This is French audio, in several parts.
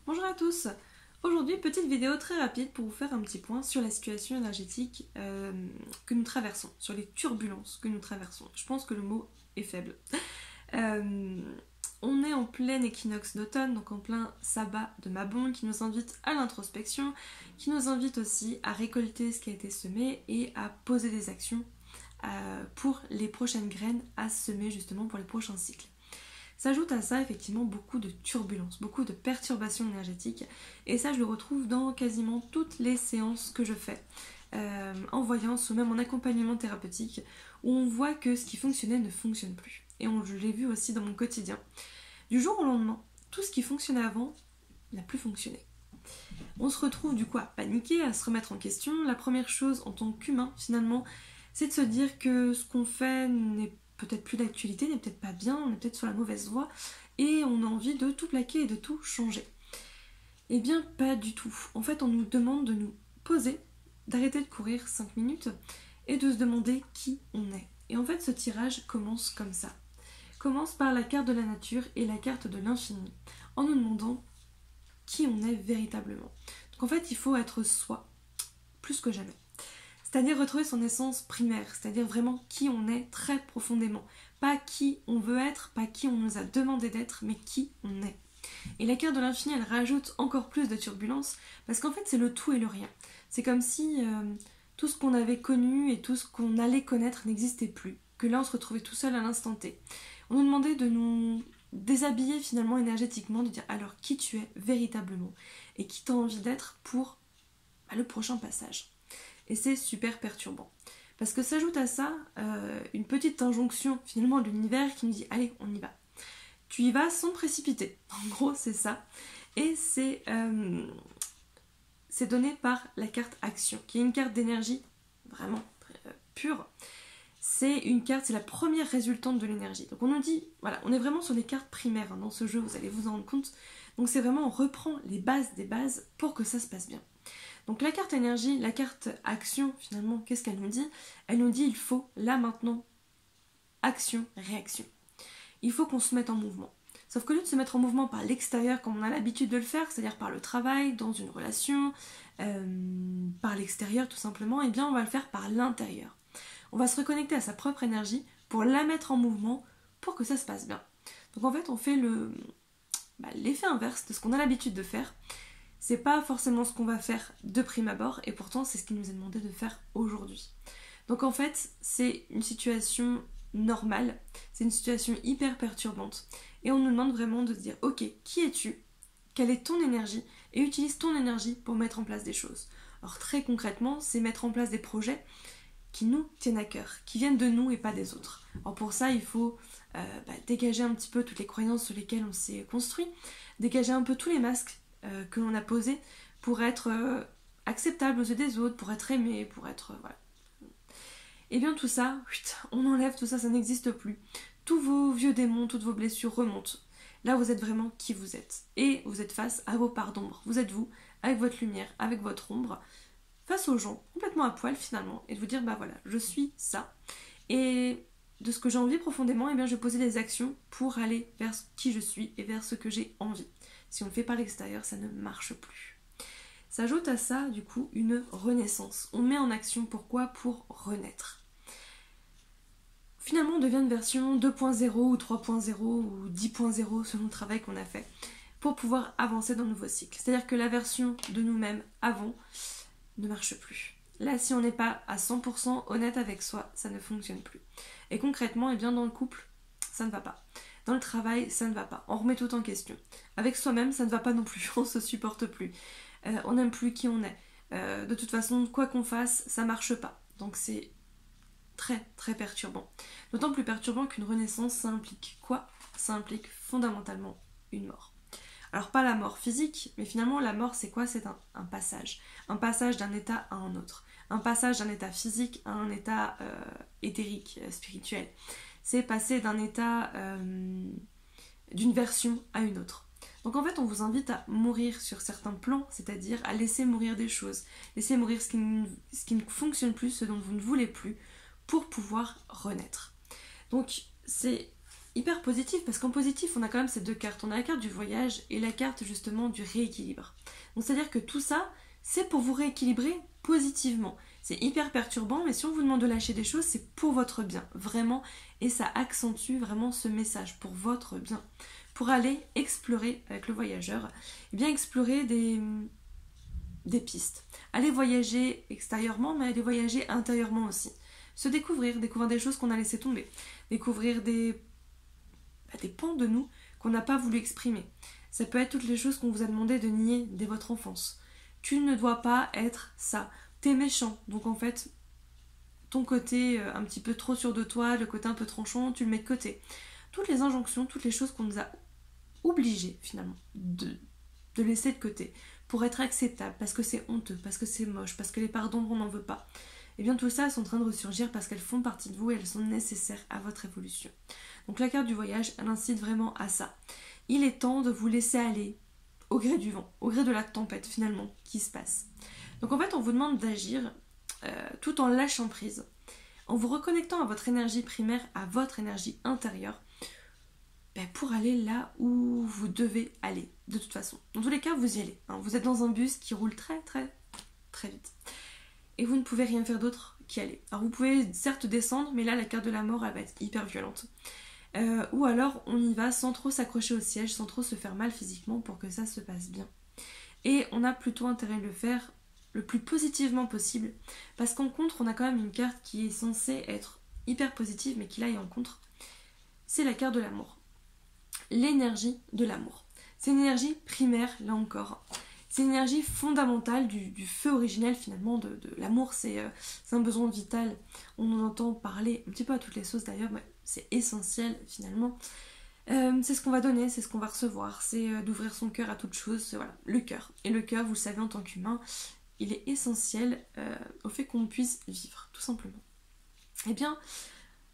Bonjour à tous. Aujourd'hui, petite vidéo très rapide pour vous faire un petit point sur la situation énergétique que nous traversons, sur les turbulences que nous traversons. Je pense que le mot est faible. On est en plein équinoxe d'automne, donc en plein sabbat de Mabon, qui nous invite à l'introspection, qui nous invite aussi à récolter ce qui a été semé et à poser des actions pour les prochaines graines à semer justement pour les prochains cycles. S'ajoute à ça effectivement beaucoup de turbulences, beaucoup de perturbations énergétiques, et ça je le retrouve dans quasiment toutes les séances que je fais, en voyance ou même en accompagnement thérapeutique, où on voit que ce qui fonctionnait ne fonctionne plus. Et je l'ai vu aussi dans mon quotidien. Du jour au lendemain, tout ce qui fonctionnait avant n'a plus fonctionné. On se retrouve du coup à paniquer, à se remettre en question. La première chose en tant qu'humain finalement, c'est de se dire que ce qu'on fait n'est peut-être plus d'actualité, n'est peut-être pas bien, on est peut-être sur la mauvaise voie et on a envie de tout plaquer et de tout changer. Eh bien pas du tout. En fait on nous demande de nous poser, d'arrêter de courir 5 minutes et de se demander qui on est. Et en fait ce tirage commence comme ça. Commence par la carte de la nature et la carte de l'infini, en nous demandant qui on est véritablement. Donc en fait il faut être soi, plus que jamais. C'est-à-dire retrouver son essence primaire, c'est-à-dire vraiment qui on est très profondément. Pas qui on veut être, pas qui on nous a demandé d'être, mais qui on est. Et la carte de l'infini, elle rajoute encore plus de turbulences, parce qu'en fait c'est le tout et le rien. C'est comme si tout ce qu'on avait connu et tout ce qu'on allait connaître n'existait plus, que là on se retrouvait tout seul à l'instant T. On nous demandait de nous déshabiller finalement énergétiquement, de dire alors qui tu es véritablement, et qui t'as envie d'être pour le prochain passage. Et c'est super perturbant. Parce que s'ajoute à ça une petite injonction finalement de l'univers qui nous dit allez, on y va. Tu y vas sans précipiter. En gros, c'est ça. Et c'est donné par la carte action, qui est une carte d'énergie vraiment pure. C'est une carte, c'est la première résultante de l'énergie. Donc on nous dit, voilà, on est vraiment sur des cartes primaires dans ce jeu, vous allez vous en rendre compte. Donc c'est vraiment, on reprend les bases des bases pour que ça se passe bien. Donc la carte énergie, la carte action, finalement, qu'est-ce qu'elle nous dit? Elle nous dit il faut, là maintenant, action, réaction. Il faut qu'on se mette en mouvement. Sauf que lieu de se mettre en mouvement par l'extérieur, comme on a l'habitude de le faire, c'est-à-dire par le travail, dans une relation, par l'extérieur tout simplement, eh bien on va le faire par l'intérieur. On va se reconnecter à sa propre énergie pour la mettre en mouvement pour que ça se passe bien. Donc en fait on fait l'effet inverse de ce qu'on a l'habitude de faire. C'est pas forcément ce qu'on va faire de prime abord et pourtant c'est ce qui nous est demandé de faire aujourd'hui. Donc en fait c'est une situation normale, c'est une situation hyper perturbante et on nous demande vraiment de se dire ok, qui es-tu? Quelle est ton énergie? Et utilise ton énergie pour mettre en place des choses. Alors très concrètement c'est mettre en place des projets qui nous tiennent à cœur, qui viennent de nous et pas des autres. Alors pour ça il faut dégager un petit peu toutes les croyances sur lesquelles on s'est construit, dégager un peu tous les masques que l'on a posé pour être acceptable aux yeux des autres, pour être aimé, pour être... voilà. Et bien tout ça, on enlève tout ça, ça n'existe plus. Tous vos vieux démons, toutes vos blessures remontent. Là vous êtes vraiment qui vous êtes. Et vous êtes face à vos parts d'ombre. Vous êtes vous, avec votre lumière, avec votre ombre, face aux gens, complètement à poil finalement, et de vous dire bah voilà, je suis ça. Et de ce que j'ai envie profondément, eh bien je vais poser des actions pour aller vers qui je suis et vers ce que j'ai envie. Si on le fait par l'extérieur, ça ne marche plus. S'ajoute à ça, du coup, une renaissance. On met en action, pourquoi? Pour renaître. Finalement, on devient une version 2.0 ou 3.0 ou 10.0 selon le travail qu'on a fait pour pouvoir avancer dans le nouveau cycle. C'est-à-dire que la version de nous-mêmes avant ne marche plus. Là, si on n'est pas à 100% honnête avec soi, ça ne fonctionne plus. Et concrètement, eh bien, dans le couple, ça ne va pas. Dans le travail, ça ne va pas. On remet tout en question. Avec soi-même, ça ne va pas non plus. On se supporte plus. On n'aime plus qui on est. De toute façon, quoi qu'on fasse, ça marche pas. Donc c'est très très perturbant. D'autant plus perturbant qu'une renaissance, ça implique quoi? Ça implique fondamentalement une mort. Alors pas la mort physique, mais finalement la mort c'est quoi? C'est un passage. Un passage d'un état à un autre. Un passage d'un état physique à un état éthérique, spirituel. C'est passer d'un état, d'une version à une autre. Donc en fait on vous invite à mourir sur certains plans, c'est-à-dire à laisser mourir des choses, laisser mourir ce qui ne fonctionne plus, ce dont vous ne voulez plus, pour pouvoir renaître. Donc c'est hyper positif, parce qu'en positif, on a quand même ces deux cartes. On a la carte du voyage et la carte justement du rééquilibre. Donc c'est-à-dire que tout ça, c'est pour vous rééquilibrer positivement. C'est hyper perturbant, mais si on vous demande de lâcher des choses, c'est pour votre bien, vraiment. Et ça accentue vraiment ce message, pour votre bien. Pour aller explorer avec le voyageur, et bien explorer des pistes. Aller voyager extérieurement, mais aller voyager intérieurement aussi. Se découvrir des choses qu'on a laissées tomber. Découvrir des pans de nous qu'on n'a pas voulu exprimer. Ça peut être toutes les choses qu'on vous a demandé de nier dès votre enfance. Tu ne dois pas être ça. T'es méchant, donc en fait, ton côté un petit peu trop sûr de toi, le côté un peu tranchant, tu le mets de côté. Toutes les injonctions, toutes les choses qu'on nous a obligés finalement de laisser de côté pour être acceptable, parce que c'est honteux, parce que c'est moche, parce que les parts d'ombre on n'en veut pas. Et bien tout ça sont en train de ressurgir parce qu'elles font partie de vous et elles sont nécessaires à votre évolution. Donc la carte du voyage, elle incite vraiment à ça. Il est temps de vous laisser aller au gré du vent, au gré de la tempête finalement qui se passe. Donc en fait on vous demande d'agir tout en lâchant prise, en vous reconnectant à votre énergie primaire, à votre énergie intérieure, pour aller là où vous devez aller, de toute façon. Dans tous les cas, vous y allez. Hein. Vous êtes dans un bus qui roule très très très vite. Et vous ne pouvez rien faire d'autre qu'y aller. Alors vous pouvez certes descendre, mais là la carte de la mort elle va être hyper violente. Ou alors on y va sans trop s'accrocher au siège, sans trop se faire mal physiquement pour que ça se passe bien. Et on a plutôt intérêt à le faire le plus positivement possible, parce qu'en contre on a quand même une carte qui est censée être hyper positive, mais qui là est en contre. C'est la carte de l'amour. L'énergie de l'amour. C'est une énergie primaire, là encore. C'est une énergie fondamentale du feu originel finalement de l'amour. C'est un besoin vital. On en entend parler un petit peu à toutes les sauces d'ailleurs, mais c'est essentiel finalement. C'est ce qu'on va donner, c'est ce qu'on va recevoir. C'est d'ouvrir son cœur à toute chose. Voilà, le cœur. Et le cœur, vous le savez en tant qu'humain, il est essentiel au fait qu'on puisse vivre, tout simplement. Eh bien,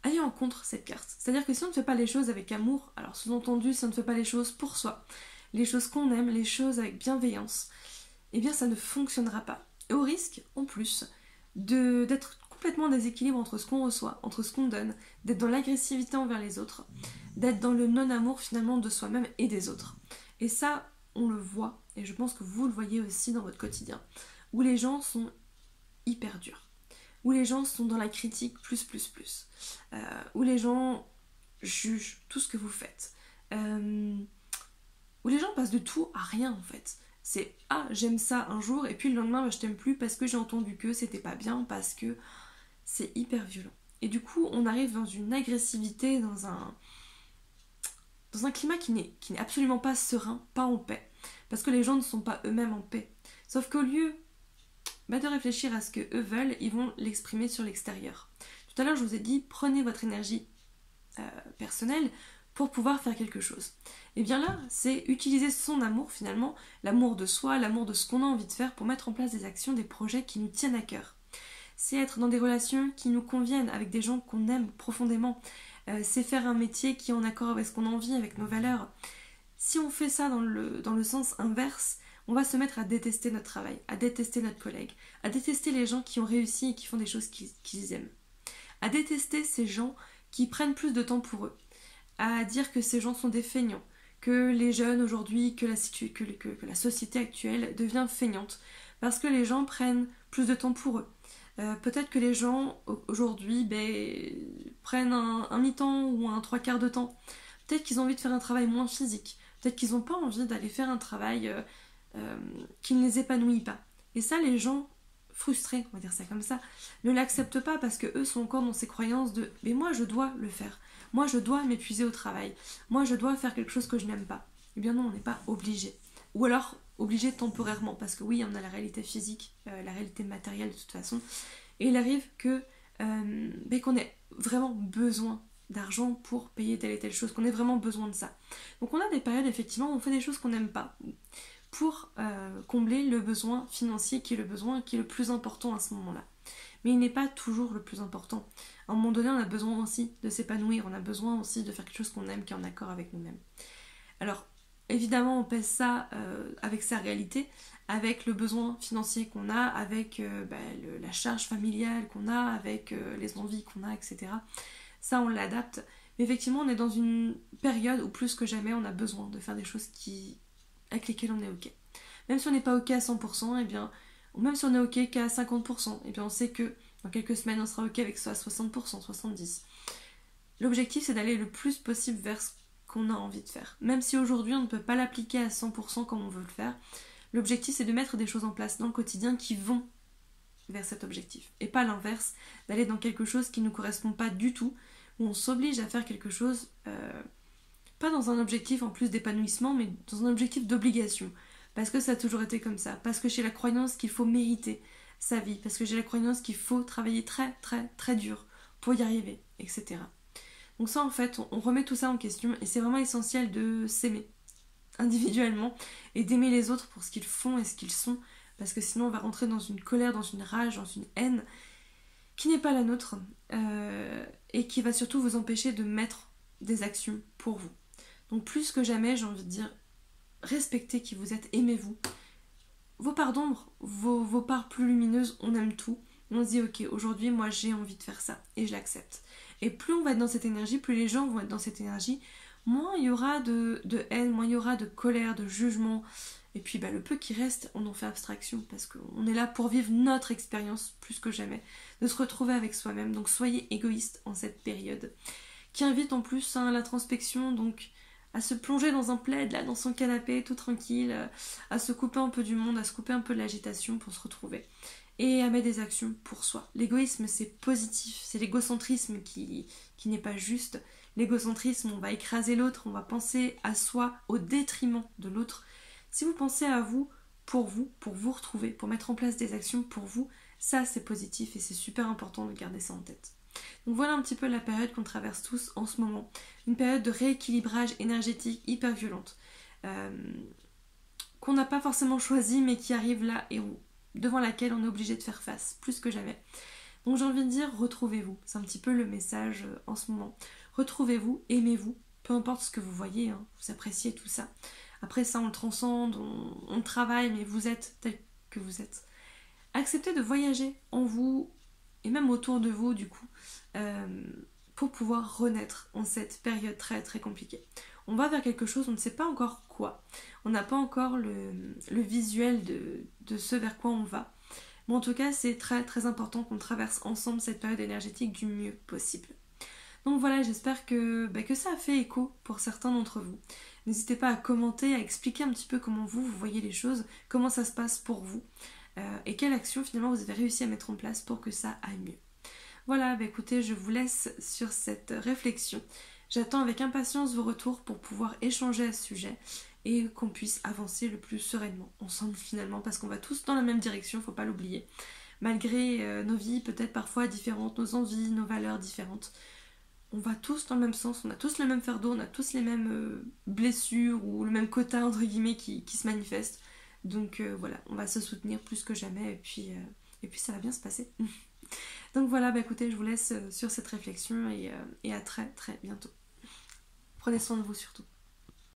allez en contre cette carte. C'est-à-dire que si on ne fait pas les choses avec amour, alors sous-entendu, si on ne fait pas les choses pour soi, les choses qu'on aime, les choses avec bienveillance, eh bien ça ne fonctionnera pas. Et au risque, en plus, d'être complètement en déséquilibre entre ce qu'on reçoit, entre ce qu'on donne, d'être dans l'agressivité envers les autres, d'être dans le non-amour finalement de soi-même et des autres. Et ça, on le voit, et je pense que vous le voyez aussi dans votre quotidien, où les gens sont hyper durs. Où les gens sont dans la critique plus, où les gens jugent tout ce que vous faites, où les gens passent de tout à rien en fait. C'est « Ah, j'aime ça un jour, et puis le lendemain, je t'aime plus parce que j'ai entendu que c'était pas bien, parce que c'est hyper violent. » Et du coup, on arrive dans une agressivité, dans un climat qui n'est absolument pas serein, pas en paix, parce que les gens ne sont pas eux-mêmes en paix. Sauf qu'au lieu de réfléchir à ce que eux veulent, ils vont l'exprimer sur l'extérieur. Tout à l'heure, je vous ai dit, prenez votre énergie personnelle pour pouvoir faire quelque chose. Et bien là, c'est utiliser son amour finalement, l'amour de soi, l'amour de ce qu'on a envie de faire pour mettre en place des actions, des projets qui nous tiennent à cœur. C'est être dans des relations qui nous conviennent, avec des gens qu'on aime profondément. C'est faire un métier qui est en accord avec ce qu'on a envie, avec nos valeurs. Si on fait ça dans le sens inverse, on va se mettre à détester notre travail, à détester notre collègue, à détester les gens qui ont réussi et qui font des choses qu'ils aiment, à détester ces gens qui prennent plus de temps pour eux, à dire que ces gens sont des feignants, que les jeunes aujourd'hui, que la société actuelle devient feignante, parce que les gens prennent plus de temps pour eux. Peut-être que les gens aujourd'hui prennent un mi-temps ou un trois quarts de temps. Peut-être qu'ils ont envie de faire un travail moins physique. Peut-être qu'ils n'ont pas envie d'aller faire un travail qui ne les épanouit pas. Et ça, les gens frustrés, on va dire ça comme ça, ne l'acceptent pas parce que eux sont encore dans ces croyances de « mais moi je dois le faire, moi je dois m'épuiser au travail, moi je dois faire quelque chose que je n'aime pas ». Eh bien non, on n'est pas obligé. Ou alors obligé temporairement, parce que oui, on a la réalité physique, la réalité matérielle de toute façon, et il arrive que qu'on ait vraiment besoin d'argent pour payer telle et telle chose, qu'on ait vraiment besoin de ça. Donc on a des périodes effectivement où on fait des choses qu'on n'aime pas, pour combler le besoin financier qui est le besoin qui est le plus important à ce moment-là. Mais il n'est pas toujours le plus important. À un moment donné, on a besoin aussi de s'épanouir, on a besoin aussi de faire quelque chose qu'on aime, qui est en accord avec nous-mêmes. Alors, évidemment, on pèse ça avec sa réalité, avec le besoin financier qu'on a, avec la charge familiale qu'on a, avec les envies qu'on a, etc. Ça, on l'adapte. Mais effectivement, on est dans une période où plus que jamais, on a besoin de faire des choses avec lesquelles on est ok. Même si on n'est pas ok à 100%, ou même si on est ok qu'à 50%, on sait que dans quelques semaines, on sera ok avec ça à 60%, 70%. L'objectif, c'est d'aller le plus possible vers ce qu'on a envie de faire. Même si aujourd'hui, on ne peut pas l'appliquer à 100% comme on veut le faire, l'objectif, c'est de mettre des choses en place dans le quotidien qui vont vers cet objectif. Et pas l'inverse, d'aller dans quelque chose qui ne nous correspond pas du tout, où on s'oblige à faire quelque chose, pas dans un objectif en plus d'épanouissement, mais dans un objectif d'obligation. Parce que ça a toujours été comme ça. Parce que j'ai la croyance qu'il faut mériter sa vie. Parce que j'ai la croyance qu'il faut travailler très très très dur pour y arriver, etc. Donc ça, en fait, on remet tout ça en question et c'est vraiment essentiel de s'aimer individuellement et d'aimer les autres pour ce qu'ils font et ce qu'ils sont, parce que sinon on va rentrer dans une colère, dans une rage, dans une haine qui n'est pas la nôtre et qui va surtout vous empêcher de mettre des actions pour vous. Donc plus que jamais, j'ai envie de dire, respectez qui vous êtes, aimez-vous. Vos parts d'ombre, vos parts plus lumineuses, on aime tout. On se dit ok, aujourd'hui moi j'ai envie de faire ça et je l'accepte. Et plus on va être dans cette énergie, plus les gens vont être dans cette énergie, moins il y aura de haine, moins il y aura de colère, de jugement. Et puis le peu qui reste, on en fait abstraction parce qu'on est là pour vivre notre expérience plus que jamais, de se retrouver avec soi-même. Donc soyez égoïste en cette période, qui invite en plus à l'introspection, donc à se plonger dans un plaid, là, dans son canapé, tout tranquille, à se couper un peu du monde, à se couper un peu de l'agitation pour se retrouver. Et à mettre des actions pour soi. L'égoïsme, c'est positif, c'est l'égocentrisme qui n'est pas juste. L'égocentrisme, on va écraser l'autre, on va penser à soi au détriment de l'autre. Si vous pensez à vous, pour vous retrouver, pour mettre en place des actions pour vous, ça c'est positif et c'est super important de garder ça en tête. Donc voilà un petit peu la période qu'on traverse tous en ce moment. Une période de rééquilibrage énergétique hyper violente. Qu'on n'a pas forcément choisi mais qui arrive là et devant laquelle on est obligé de faire face, plus que jamais. Donc j'ai envie de dire, retrouvez-vous. C'est un petit peu le message en ce moment. Retrouvez-vous, aimez-vous, peu importe ce que vous voyez, vous appréciez tout ça. Après ça, on le transcende, on travaille, mais vous êtes tel que vous êtes. Acceptez de voyager en vous, et même autour de vous du coup, pour pouvoir renaître en cette période très très compliquée. On va vers quelque chose, on ne sait pas encore quoi. On n'a pas encore le visuel de ce vers quoi on va. Mais en tout cas, c'est très très important qu'on traverse ensemble cette période énergétique du mieux possible. Donc voilà, j'espère que ça a fait écho pour certains d'entre vous. N'hésitez pas à commenter, à expliquer un petit peu comment vous voyez les choses, comment ça se passe pour vous, et quelle action finalement vous avez réussi à mettre en place pour que ça aille mieux. Voilà, écoutez, je vous laisse sur cette réflexion. J'attends avec impatience vos retours pour pouvoir échanger à ce sujet et qu'on puisse avancer le plus sereinement ensemble finalement, parce qu'on va tous dans la même direction, faut pas l'oublier. Malgré nos vies peut-être parfois différentes, nos envies, nos valeurs différentes, on va tous dans le même sens, on a tous le même fardeau, on a tous les mêmes blessures ou le même quota entre guillemets qui se manifeste. Donc voilà, on va se soutenir plus que jamais et puis ça va bien se passer. Donc voilà, écoutez, je vous laisse sur cette réflexion et à très très bientôt. Prenez soin de vous surtout.